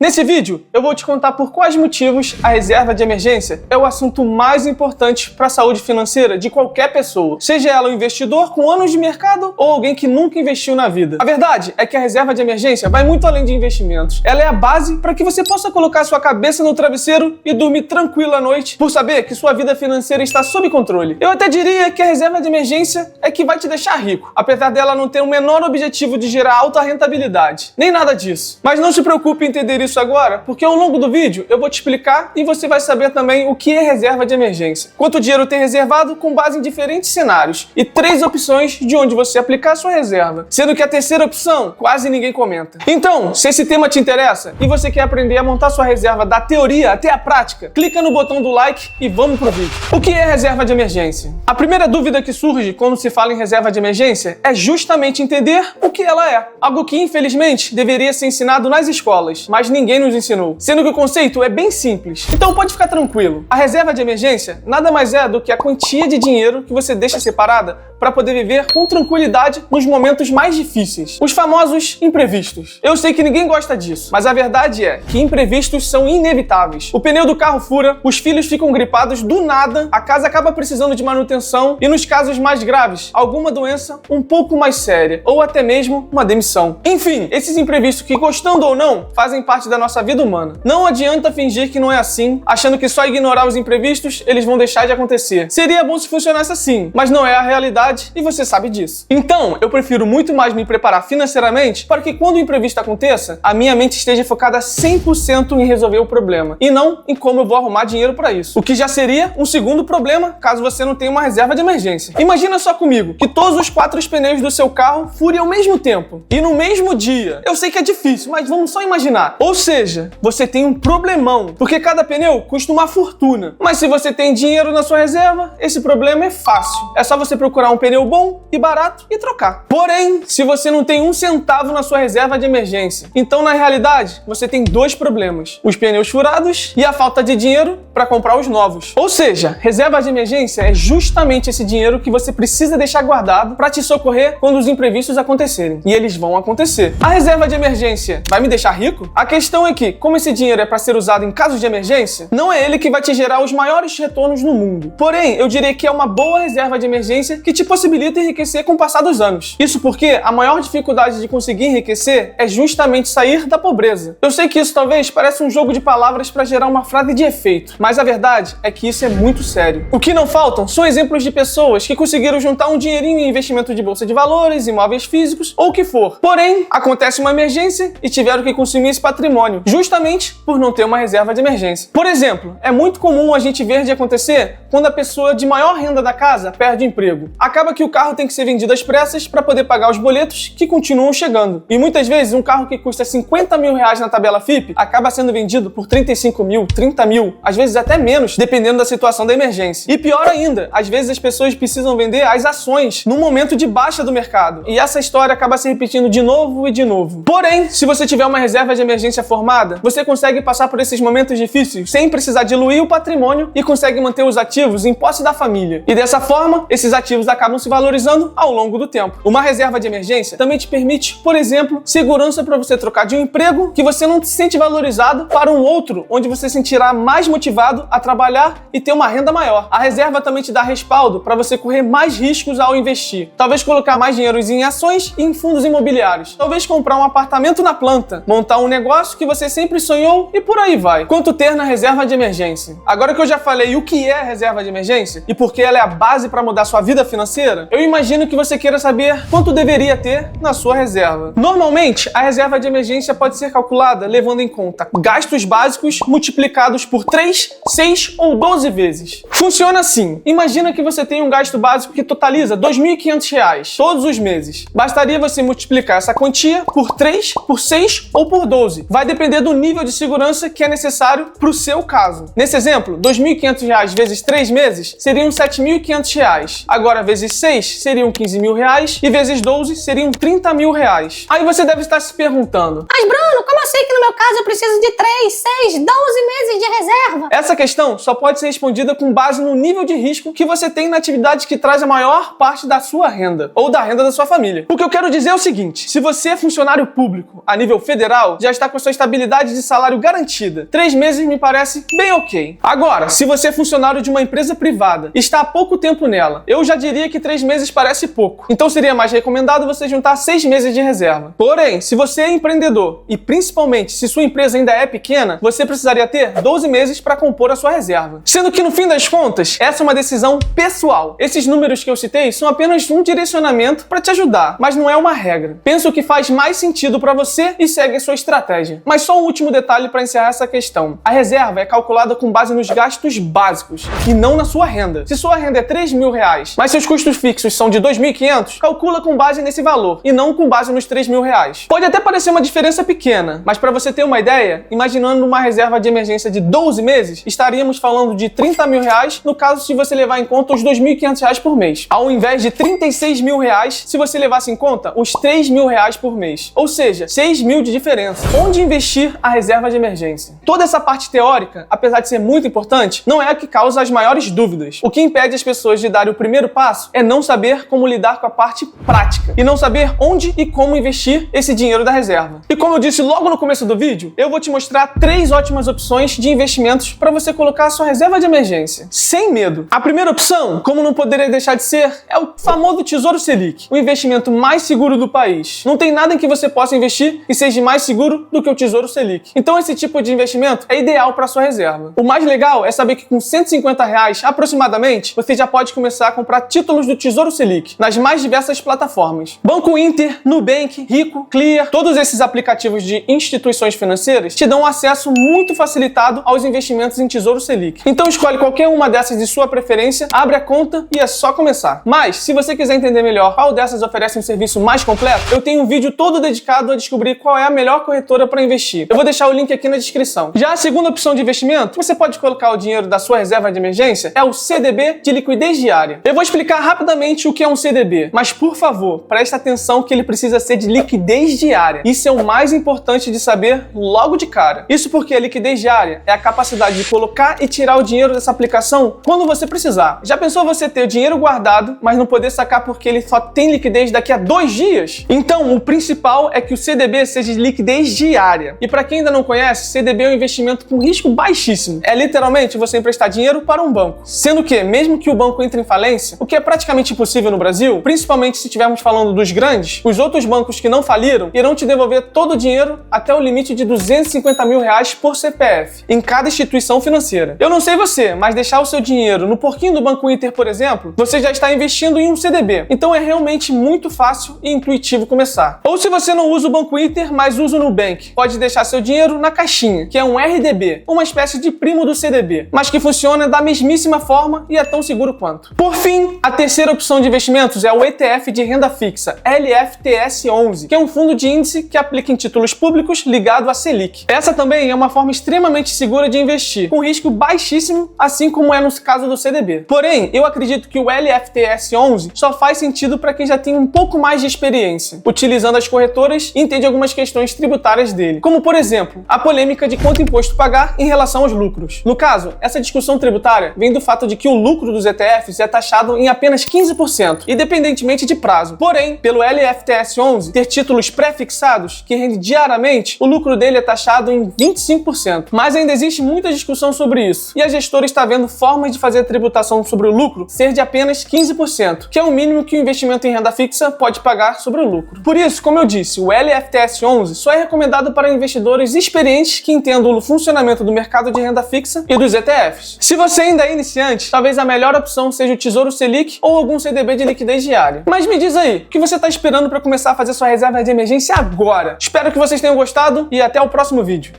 Nesse vídeo, eu vou te contar por quais motivos a reserva de emergência é o assunto mais importante para a saúde financeira de qualquer pessoa, seja ela um investidor com anos de mercado ou alguém que nunca investiu na vida. A verdade é que a reserva de emergência vai muito além de investimentos. Ela é a base para que você possa colocar sua cabeça no travesseiro e dormir tranquilo à noite por saber que sua vida financeira está sob controle. Eu até diria que a reserva de emergência é que vai te deixar rico, apesar dela não ter o menor objetivo de gerar alta rentabilidade. Nem nada disso. Mas não se preocupe em entender isso agora, porque ao longo do vídeo eu vou te explicar e você vai saber também o que é reserva de emergência, quanto dinheiro tem reservado com base em diferentes cenários e 3 opções de onde você aplicar sua reserva, sendo que a terceira opção quase ninguém comenta. Então, se esse tema te interessa e você quer aprender a montar sua reserva da teoria até a prática, clica no botão do like e vamos pro vídeo. O que é reserva de emergência? A primeira dúvida que surge quando se fala em reserva de emergência é justamente entender o que ela é, algo que infelizmente deveria ser ensinado nas escolas, mas ninguém nos ensinou, sendo que o conceito é bem simples. Então pode ficar tranquilo. A reserva de emergência nada mais é do que a quantia de dinheiro que você deixa separada para poder viver com tranquilidade nos momentos mais difíceis. Os famosos imprevistos. Eu sei que ninguém gosta disso, mas a verdade é que imprevistos são inevitáveis. O pneu do carro fura, os filhos ficam gripados do nada, a casa acaba precisando de manutenção e, nos casos mais graves, alguma doença um pouco mais séria ou até mesmo uma demissão. Enfim, esses imprevistos que, gostando ou não, fazem parte da nossa vida humana. Não adianta fingir que não é assim, achando que só ignorar os imprevistos eles vão deixar de acontecer. Seria bom se funcionasse assim, mas não é a realidade e você sabe disso. Então, eu prefiro muito mais me preparar financeiramente para que quando o imprevisto aconteça, a minha mente esteja focada 100% em resolver o problema e não em como eu vou arrumar dinheiro para isso. O que já seria um segundo problema caso você não tenha uma reserva de emergência. Imagina só comigo que todos os 4 pneus do seu carro furem ao mesmo tempo e no mesmo dia. Eu sei que é difícil, mas vamos só imaginar. Ou seja, você tem um problemão, porque cada pneu custa uma fortuna. Mas se você tem dinheiro na sua reserva, esse problema é fácil. É só você procurar um pneu bom e barato e trocar. Porém, se você não tem 1 centavo na sua reserva de emergência, então na realidade você tem 2 problemas: os pneus furados e a falta de dinheiro para comprar os novos. Ou seja, reserva de emergência é justamente esse dinheiro que você precisa deixar guardado para te socorrer quando os imprevistos acontecerem. E eles vão acontecer. A reserva de emergência vai me deixar rico? A questão é que, como esse dinheiro é para ser usado em casos de emergência, não é ele que vai te gerar os maiores retornos no mundo. Porém, eu diria que é uma boa reserva de emergência que te possibilita enriquecer com o passar dos anos. Isso porque a maior dificuldade de conseguir enriquecer é justamente sair da pobreza. Eu sei que isso talvez pareça um jogo de palavras para gerar uma frase de efeito, mas a verdade é que isso é muito sério. O que não faltam são exemplos de pessoas que conseguiram juntar um dinheirinho em investimento de bolsa de valores, imóveis físicos ou o que for. Porém, acontece uma emergência e tiveram que consumir esse patrimônio, justamente por não ter uma reserva de emergência. Por exemplo, é muito comum a gente ver de acontecer quando a pessoa de maior renda da casa perde o emprego. Acaba que o carro tem que ser vendido às pressas para poder pagar os boletos que continuam chegando. E muitas vezes um carro que custa 50 mil reais na tabela FIPE acaba sendo vendido por 35 mil, 30 mil, às vezes até menos, dependendo da situação da emergência. E pior ainda, às vezes as pessoas precisam vender as ações no momento de baixa do mercado. E essa história acaba se repetindo de novo e de novo. Porém, se você tiver uma reserva de emergência formada, você consegue passar por esses momentos difíceis sem precisar diluir o patrimônio e consegue manter os ativos em posse da família. E dessa forma, esses ativos acabam se valorizando ao longo do tempo. Uma reserva de emergência também te permite, por exemplo, segurança para você trocar de um emprego que você não se sente valorizado para um outro, onde você se sentirá mais motivado a trabalhar e ter uma renda maior. A reserva também te dá respaldo para você correr mais riscos ao investir. Talvez colocar mais dinheiro em ações e em fundos imobiliários. Talvez comprar um apartamento na planta, montar um negócio que você sempre sonhou e por aí vai. Quanto ter na reserva de emergência? Agora que eu já falei o que é a reserva de emergência e porque ela é a base para mudar sua vida financeira, eu imagino que você queira saber quanto deveria ter na sua reserva. Normalmente, a reserva de emergência pode ser calculada levando em conta gastos básicos multiplicados por 3, 6 ou 12 vezes. Funciona assim: imagina que você tem um gasto básico que totaliza R$ 2.500 todos os meses. Bastaria você multiplicar essa quantia por 3, por 6 ou por 12. Vai depender do nível de segurança que é necessário para o seu caso. Nesse exemplo, R$ 2.500 vezes 3 meses seriam R$ 7.500. Agora, vezes 6 seriam R$ 15.000 e vezes 12 seriam R$ 30.000. Aí você deve estar se perguntando: mas Bruno, como eu sei que no meu caso eu preciso de 3, 6, 12 meses de reserva? Essa questão só pode ser respondida com base no nível de risco que você tem na atividade que traz a maior parte da sua renda ou da renda da sua família. O que eu quero dizer é o seguinte: se você é funcionário público a nível federal, já está com a sua sua estabilidade de salário garantida. 3 meses me parece bem ok. Agora, se você é funcionário de uma empresa privada e está há pouco tempo nela, eu já diria que 3 meses parece pouco. Então seria mais recomendado você juntar 6 meses de reserva. Porém, se você é empreendedor e principalmente se sua empresa ainda é pequena, você precisaria ter 12 meses para compor a sua reserva. Sendo que no fim das contas, essa é uma decisão pessoal. Esses números que eu citei são apenas um direcionamento para te ajudar, mas não é uma regra. Pensa o que faz mais sentido para você e segue a sua estratégia. Mas só um último detalhe para encerrar essa questão. A reserva é calculada com base nos gastos básicos e não na sua renda. Se sua renda é R$3.000, mas seus custos fixos são de R$2.500, calcula com base nesse valor e não com base nos R$3.000. Pode até parecer uma diferença pequena, mas para você ter uma ideia, imaginando uma reserva de emergência de 12 meses, estaríamos falando de R$30.000 no caso se você levar em conta os R$2.500 por mês, ao invés de R$36.000 se você levasse em conta os R$3.000 por mês. Ou seja, 6.000 de diferença. Onde investir a reserva de emergência? Toda essa parte teórica, apesar de ser muito importante, não é a que causa as maiores dúvidas. O que impede as pessoas de darem o primeiro passo é não saber como lidar com a parte prática e não saber onde e como investir esse dinheiro da reserva. E como eu disse logo no começo do vídeo, eu vou te mostrar 3 ótimas opções de investimentos para você colocar a sua reserva de emergência, sem medo. A primeira opção, como não poderia deixar de ser, é o famoso Tesouro Selic, o investimento mais seguro do país. Não tem nada em que você possa investir e seja mais seguro do que o Tesouro Selic. Então esse tipo de investimento é ideal para sua reserva. O mais legal é saber que com R$150 aproximadamente, você já pode começar a comprar títulos do Tesouro Selic nas mais diversas plataformas. Banco Inter, Nubank, Rico, Clear, todos esses aplicativos de instituições financeiras te dão acesso muito facilitado aos investimentos em Tesouro Selic. Então escolhe qualquer uma dessas de sua preferência, abre a conta e é só começar. Mas, se você quiser entender melhor qual dessas oferece um serviço mais completo, eu tenho um vídeo todo dedicado a descobrir qual é a melhor corretora para investir. Eu vou deixar o link aqui na descrição. Já a segunda opção de investimento, você pode colocar o dinheiro da sua reserva de emergência, é o CDB de liquidez diária. Eu vou explicar rapidamente o que é um CDB, mas por favor, preste atenção que ele precisa ser de liquidez diária. Isso é o mais importante de saber logo de cara. Isso porque a liquidez diária é a capacidade de colocar e tirar o dinheiro dessa aplicação quando você precisar. Já pensou você ter o dinheiro guardado, mas não poder sacar porque ele só tem liquidez daqui a 2 dias? Então, o principal é que o CDB seja de liquidez diária. E para quem ainda não conhece, CDB é um investimento com risco baixíssimo. É literalmente você emprestar dinheiro para um banco. Sendo que, mesmo que o banco entre em falência, o que é praticamente impossível no Brasil, principalmente se estivermos falando dos grandes, os outros bancos que não faliram irão te devolver todo o dinheiro até o limite de R$250 mil por CPF, em cada instituição financeira. Eu não sei você, mas deixar o seu dinheiro no porquinho do Banco Inter, por exemplo, você já está investindo em um CDB. Então é realmente muito fácil e intuitivo começar. Ou se você não usa o Banco Inter, mas usa o Nubank, pode deixar seu dinheiro na caixinha, que é um RDB, uma espécie de primo do CDB, mas que funciona da mesmíssima forma e é tão seguro quanto. Por fim, a terceira opção de investimentos é o ETF de renda fixa, LFTS11, que é um fundo de índice que aplica em títulos públicos ligado à Selic. Essa também é uma forma extremamente segura de investir, com risco baixíssimo, assim como é no caso do CDB. Porém, eu acredito que o LFTS11 só faz sentido para quem já tem um pouco mais de experiência, utilizando as corretoras e entende algumas questões tributárias dele, como por exemplo, a polêmica de quanto imposto pagar em relação aos lucros. No caso, essa discussão tributária vem do fato de que o lucro dos ETFs é taxado em apenas 15%, independentemente de prazo. Porém, pelo LFTS11 ter títulos pré-fixados que rende diariamente, o lucro dele é taxado em 25%. Mas ainda existe muita discussão sobre isso, e a gestora está vendo formas de fazer a tributação sobre o lucro ser de apenas 15%, que é o mínimo que o investimento em renda fixa pode pagar sobre o lucro. Por isso, como eu disse, o LFTS11 só é recomendado para investidores experientes que entendam o funcionamento do mercado de renda fixa e dos ETFs. Se você ainda é iniciante, talvez a melhor opção seja o Tesouro Selic ou algum CDB de liquidez diária. Mas me diz aí, o que você está esperando para começar a fazer sua reserva de emergência agora? Espero que vocês tenham gostado e até o próximo vídeo.